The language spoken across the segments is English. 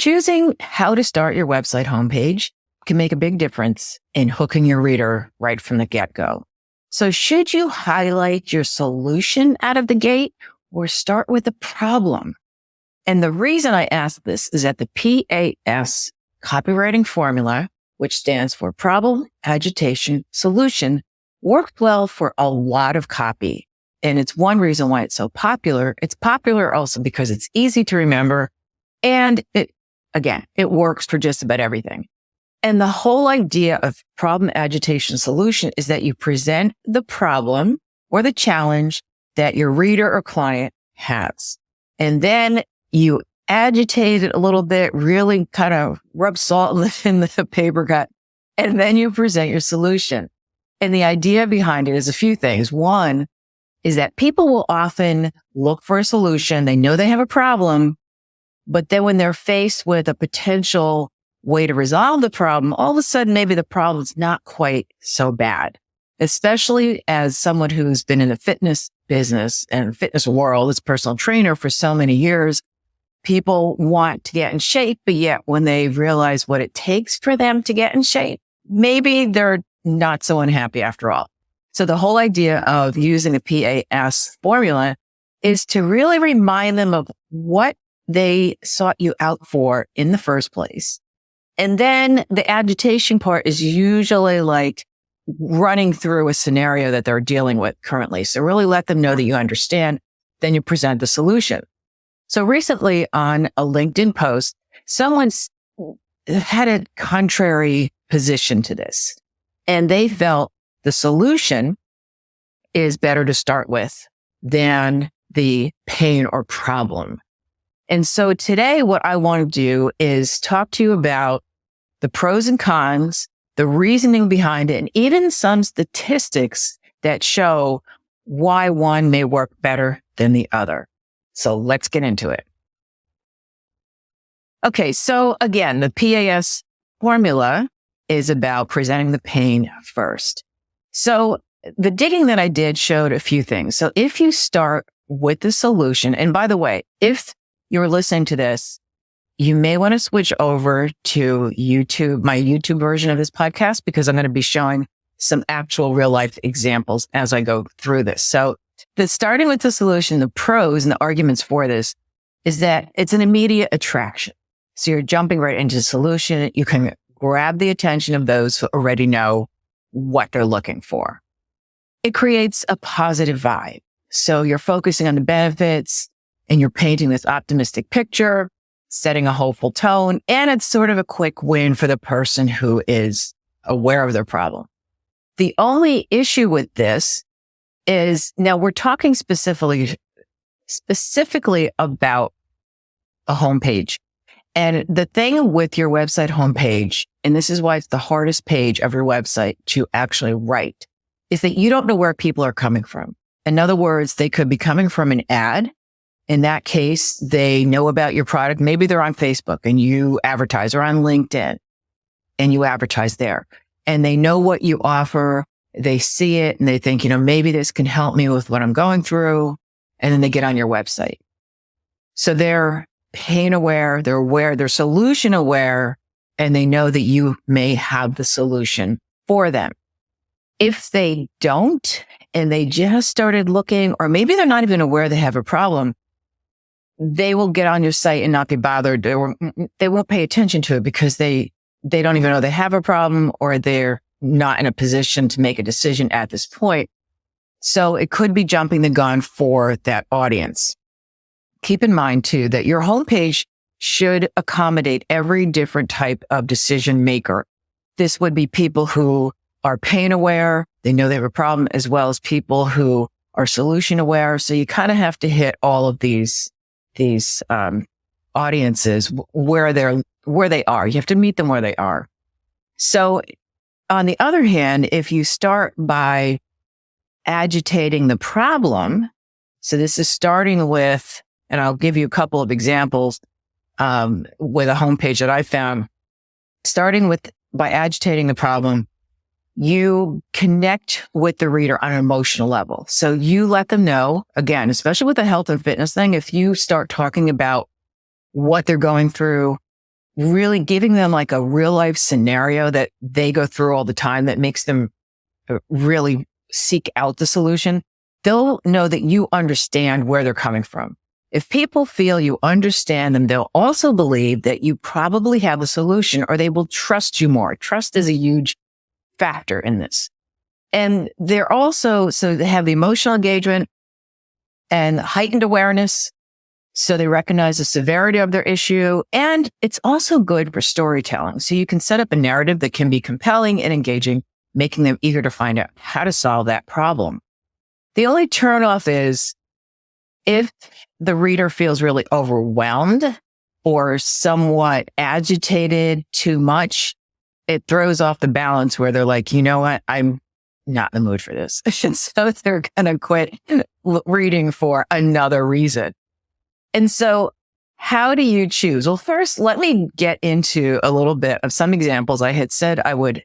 Choosing how to start your website homepage can make a big difference in hooking your reader right from the get-go. So should you highlight your solution out of the gate or start with the problem? And the reason I ask this is that the PAS copywriting formula, which stands for problem, agitation, solution, worked well for a lot of copy. And it's one reason why it's so popular. It's popular also because it's easy to remember. And it works for just about everything. And the whole idea of problem, agitation, solution is that you present the problem or the challenge that your reader or client has. And then you agitate it a little bit, really kind of rub salt in the paper cut, and then you present your solution. And the idea behind it is a few things. One is that people will often look for a solution. They know they have a problem, but then when they're faced with a potential way to resolve the problem, all of a sudden, maybe the problem's not quite so bad, especially as someone who's been in the fitness business and fitness world as personal trainer for so many years. People want to get in shape, but yet when they realize what it takes for them to get in shape, maybe they're not so unhappy after all. So the whole idea of using the PAS formula is to really remind them of what they sought you out for in the first place. And then the agitation part is usually like running through a scenario that they're dealing with currently. So really let them know that you understand. Then you present the solution. So recently on a LinkedIn post, someone's had a contrary position to this. And they felt the solution is better to start with than the pain or problem. And so today, what I want to do is talk to you about the pros and cons, the reasoning behind it, and even some statistics that show why one may work better than the other. So let's get into it. Okay, so again, the PAS formula is about presenting the pain first. So the digging that I did showed a few things. So if you start with the solution, and by the way, if you're listening to this, you may want to switch over to YouTube, my YouTube version of this podcast, because I'm going to be showing some actual real life examples as I go through this. So starting with the solution, the pros and the arguments for this is that it's an immediate attraction. So you're jumping right into the solution. You can grab the attention of those who already know what they're looking for. It creates a positive vibe. So you're focusing on the benefits and you're painting this optimistic picture, setting a hopeful tone, and it's sort of a quick win for the person who is aware of their problem. The only issue with this is now we're talking specifically about a homepage. And the thing with your website homepage, and this is why it's the hardest page of your website to actually write, is that you don't know where people are coming from. In other words, they could be coming from an ad. In that case, they know about your product. Maybe they're on Facebook and you advertise, or on LinkedIn and you advertise there. And they know what you offer. They see it and they think, maybe this can help me with what I'm going through. And then they get on your website. So they're pain aware, they're aware, they're solution aware, and they know that you may have the solution for them. If they don't, and they just started looking, or maybe they're not even aware they have a problem, they will get on your site and not be bothered. They won't pay attention to it because they don't even know they have a problem, or they're not in a position to make a decision at this point. So it could be jumping the gun for that audience. Keep in mind too, that your homepage should accommodate every different type of decision maker. This would be people who are pain aware. They know they have a problem, as well as people who are solution aware. So you kind of have to hit all of these audiences where they are. You have to meet them where they are. So on the other hand, if you start by agitating the problem, so this is starting with, and I'll give you a couple of examples with a homepage that I found, starting with by agitating the problem, you connect with the reader on an emotional level. So you let them know, again, especially with the health and fitness thing, if you start talking about what they're going through, really giving them like a real life scenario that they go through all the time that makes them really seek out the solution, they'll know that you understand where they're coming from. If people feel you understand them, they'll also believe that you probably have a solution, or they will trust you more. Trust is a huge factor in this. And they're also, so they have the emotional engagement and heightened awareness. So they recognize the severity of their issue. And it's also good for storytelling. So you can set up a narrative that can be compelling and engaging, making them eager to find out how to solve that problem. The only turnoff is if the reader feels really overwhelmed or somewhat agitated too much, it throws off the balance where they're like, you know what, I'm not in the mood for this. And so they're going to quit reading for another reason. And so how do you choose? Well, first, let me get into a little bit of some examples. I had said I would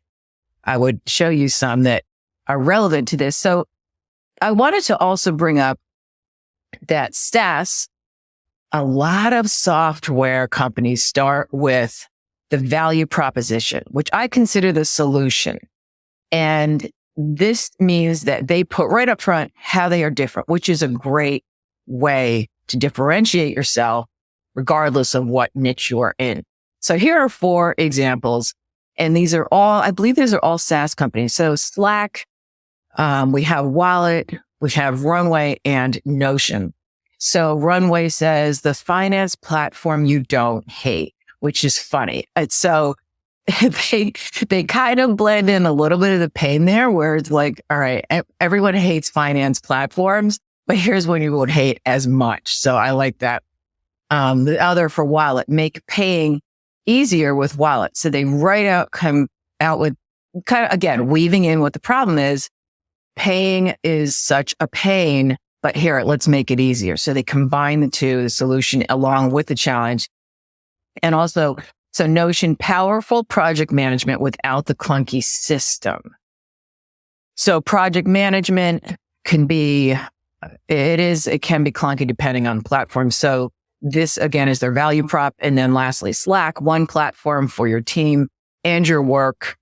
show you some that are relevant to this. So I wanted to also bring up that SaaS, a lot of software companies start with the value proposition, which I consider the solution. And this means that they put right up front how they are different, which is a great way to differentiate yourself regardless of what niche you're in. So here are 4 examples. And these are all, I believe these are all SaaS companies. So Slack, we have Wallet, we have Runway and Notion. So Runway says the finance platform you don't hate, which is funny. And so they kind of blend in a little bit of the pain there where it's like, all right, everyone hates finance platforms, but here's one you won't hate as much. So I like that. The other for Wallet, make paying easier with Wallet. So they come out with kind of, again, weaving in what the problem is. Paying is such a pain, but here, let's make it easier. So they combine the two, the solution along with the challenge. And also, so Notion, powerful project management without the clunky system. So project management can be clunky depending on the platform. So this again is their value prop. And then lastly, Slack, one platform for your team and your work.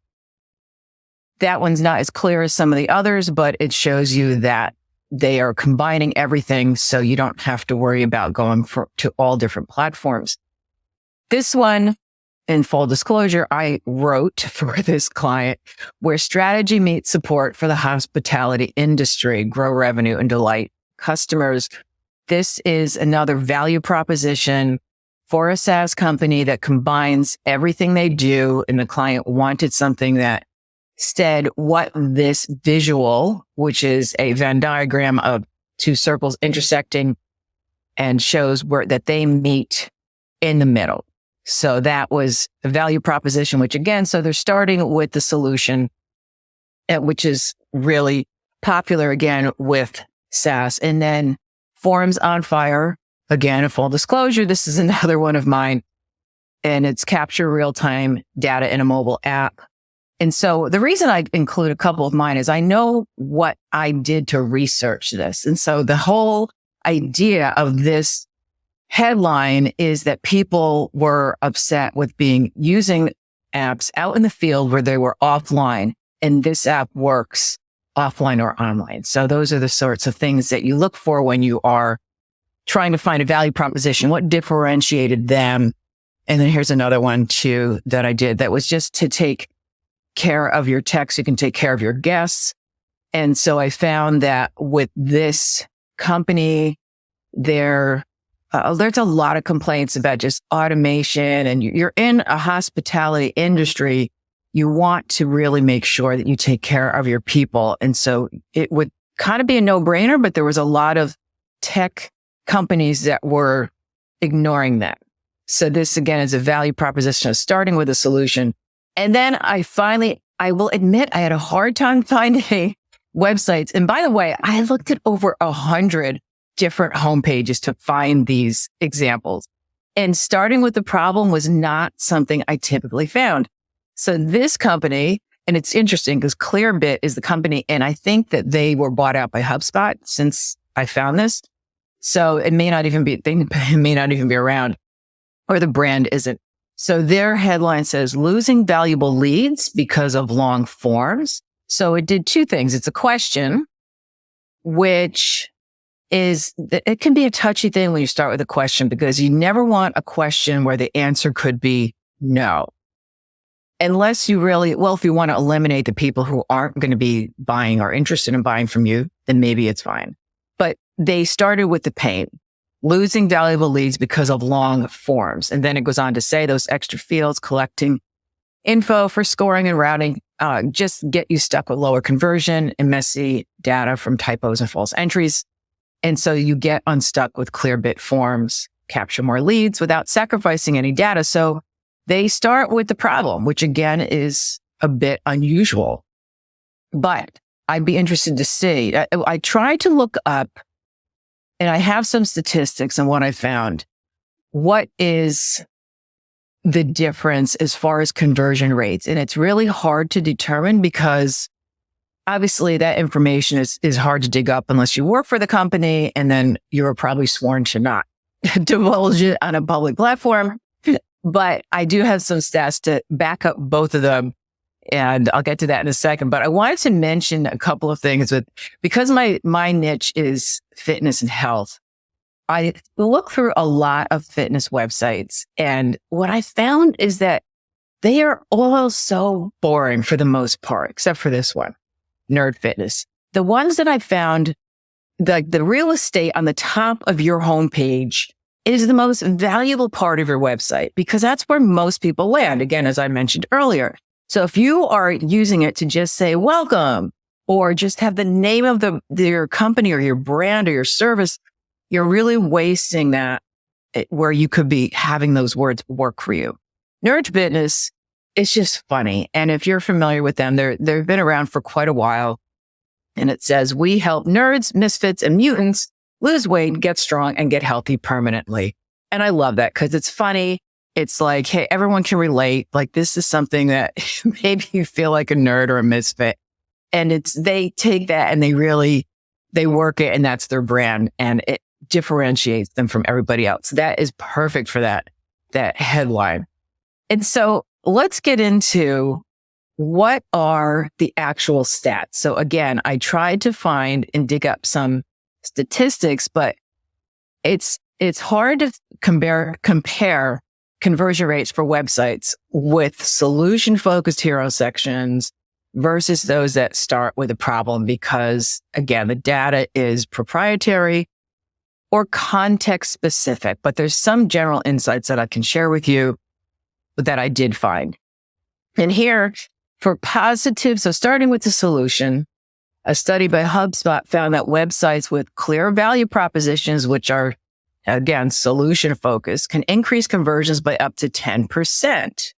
That one's not as clear as some of the others, but it shows you that they are combining everything so you don't have to worry about going to all different platforms. This one, in full disclosure, I wrote for this client where strategy meets support for the hospitality industry, grow revenue and delight customers. This is another value proposition for a SaaS company that combines everything they do, and the client wanted something that said what this visual, which is a Venn diagram of 2 circles intersecting, and shows that they meet in the middle. So that was a value proposition, which again, so they're starting with the solution, which is really popular again with SaaS. And then Forums on Fire, again, a full disclosure, this is another one of mine, and it's capture real-time data in a mobile app. And so the reason I include a couple of mine is I know what I did to research this. And so the whole idea of this headline is that people were upset with using apps out in the field where they were offline, and this app works offline or online. So those are the sorts of things that you look for when you are trying to find a value proposition. What differentiated them? And then here's another one too that I did that was just to take care of your text. You can take care of your guests. And so I found that with this company, there's a lot of complaints about just automation, and you're in a hospitality industry. You want to really make sure that you take care of your people. And so it would kind of be a no-brainer, but there was a lot of tech companies that were ignoring that. So this again is a value proposition of starting with a solution. And then I will admit I had a hard time finding websites. And by the way, I looked at over 100 different homepages to find these examples. And starting with the problem was not something I typically found. So this company, and it's interesting because Clearbit is the company, and I think that they were bought out by HubSpot since I found this. So it may not even be around, or the brand isn't So their headline says losing valuable leads because of long forms. So it did two things. It's a question, which it can be a touchy thing when you start with a question, because you never want a question where the answer could be no. Unless you really, well, if you want to eliminate the people who aren't going to be buying or interested in buying from you, then maybe it's fine. But they started with the pain, losing valuable leads because of long forms. And then it goes on to say those extra fields, collecting info for scoring and routing, just get you stuck with lower conversion and messy data from typos and false entries. And so you get unstuck with Clearbit forms, capture more leads without sacrificing any data. So they start with the problem, which again is a bit unusual. But I'd be interested to see. I tried to look up, and I have some statistics on what I found. What is the difference as far as conversion rates? And it's really hard to determine because obviously that information is hard to dig up unless you work for the company, and then you're probably sworn to not divulge it on a public platform. But I do have some stats to back up both of them, and I'll get to that in a second. But I wanted to mention a couple of things because my niche is fitness and health. I look through a lot of fitness websites, and what I found is that they are all so boring for the most part, except for this one, Nerd Fitness. The ones that I found, the real estate on the top of your homepage is the most valuable part of your website, because that's where most people land, again, as I mentioned earlier. So if you are using it to just say welcome, or just have the name of your company or your brand or your service, you're really wasting that where you could be having those words work for you. Nerd Fitness is just funny. And if you're familiar with them, they've been around for quite a while. And it says, we help nerds, misfits, and mutants lose weight, get strong, and get healthy permanently. And I love that because it's funny. It's like, hey, everyone can relate. Like, this is something that maybe you feel like a nerd or a misfit. And they take that and they work it, and that's their brand, and it differentiates them from everybody else. That is perfect for that headline. And so let's get into what are the actual stats. So again, I tried to find and dig up some statistics, but it's hard to compare conversion rates for websites with solution-focused hero sections versus those that start with a problem, because again, the data is proprietary or context specific, but there's some general insights that I can share with you that I did find. And here for positive, so starting with the solution, a study by HubSpot found that websites with clear value propositions, which are, again, solution-focused, can increase conversions by up to 10%.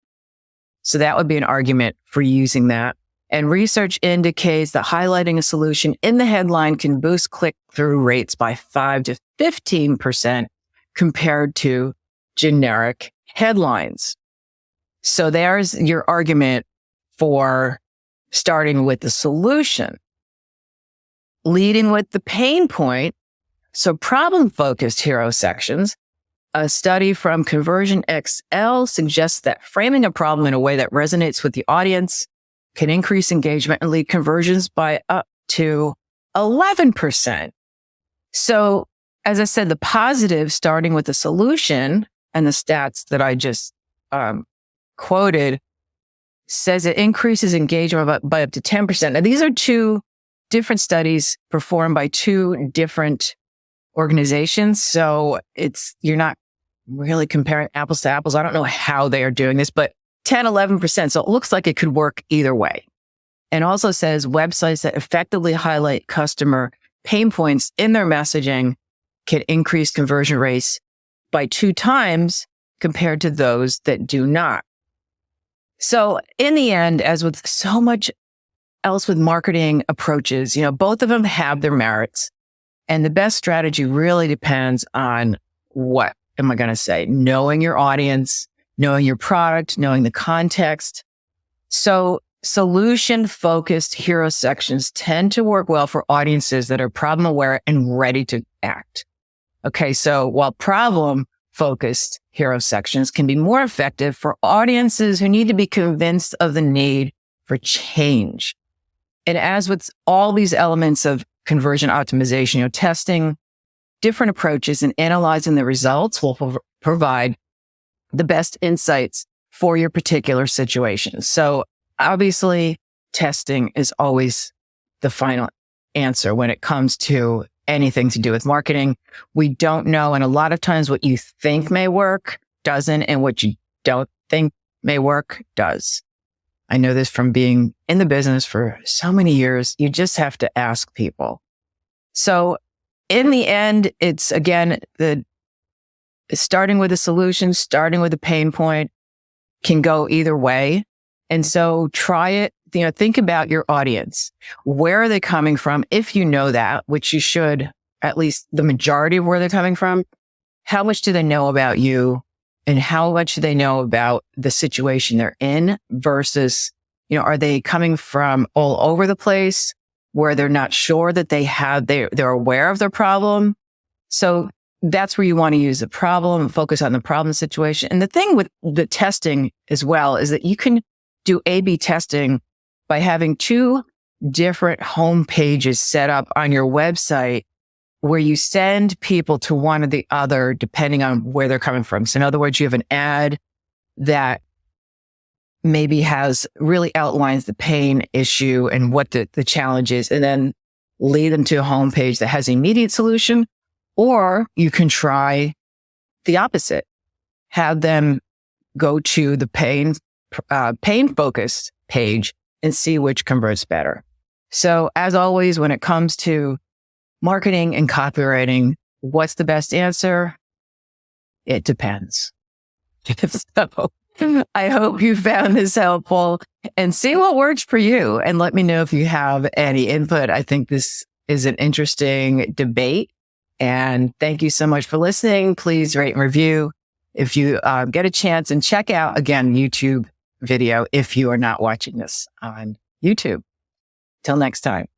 So that would be an argument for using that. And research indicates that highlighting a solution in the headline can boost click-through rates by 5 to 15% compared to generic headlines. So there's your argument for starting with the solution. Leading with the pain point, so problem-focused hero sections, a study from Conversion XL suggests that framing a problem in a way that resonates with the audience can increase engagement and lead conversions by up to 11%. So, as I said, the positive, starting with the solution, and the stats that I just quoted, says it increases engagement by up to 10%. Now, these are two different studies performed by two different organizations. So you're not really comparing apples to apples. I don't know how they are doing this, but 10, 11%. So it looks like it could work either way. And also says websites that effectively highlight customer pain points in their messaging can increase conversion rates by 2 times compared to those that do not. So in the end, as with so much else with marketing approaches, both of them have their merits. And the best strategy really depends on what am I going to say? Knowing your audience, knowing your product, knowing the context. So solution-focused hero sections tend to work well for audiences that are problem aware and ready to act. Okay, so while problem focused hero sections can be more effective for audiences who need to be convinced of the need for change. And as with all these elements of conversion optimization, testing different approaches and analyzing the results will provide the best insights for your particular situation. So obviously, testing is always the final answer when it comes to anything to do with marketing. We don't know. And a lot of times what you think may work doesn't, and what you don't think may work does. I know this from being in the business for so many years. You just have to ask people. So in the end, it's again, starting with a solution, starting with a pain point can go either way. And so try it, think about your audience. Where are they coming from? If you know that, which you should, at least the majority of where they're coming from, how much do they know about you? And how much do they know about the situation they're in versus, are they coming from all over the place where they're not sure that they're aware of their problem? So that's where you want to use the problem, focus on the problem situation. And the thing with the testing as well is that you can do A/B testing by having two different home pages set up on your website where you send people to one or the other depending on where they're coming from. So in other words, you have an ad that maybe really outlines the pain issue and what the challenge is, and then lead them to a homepage that has an immediate solution. Or you can try the opposite, have them go to the pain focused page and see which converts better. So as always, when it comes to marketing and copywriting, what's the best answer? It depends. So I hope you found this helpful and see what works for you. And let me know if you have any input. I think this is an interesting debate. And thank you so much for listening. Please rate and review if you get a chance, and check out, again, YouTube video if you are not watching this on YouTube. Till next time.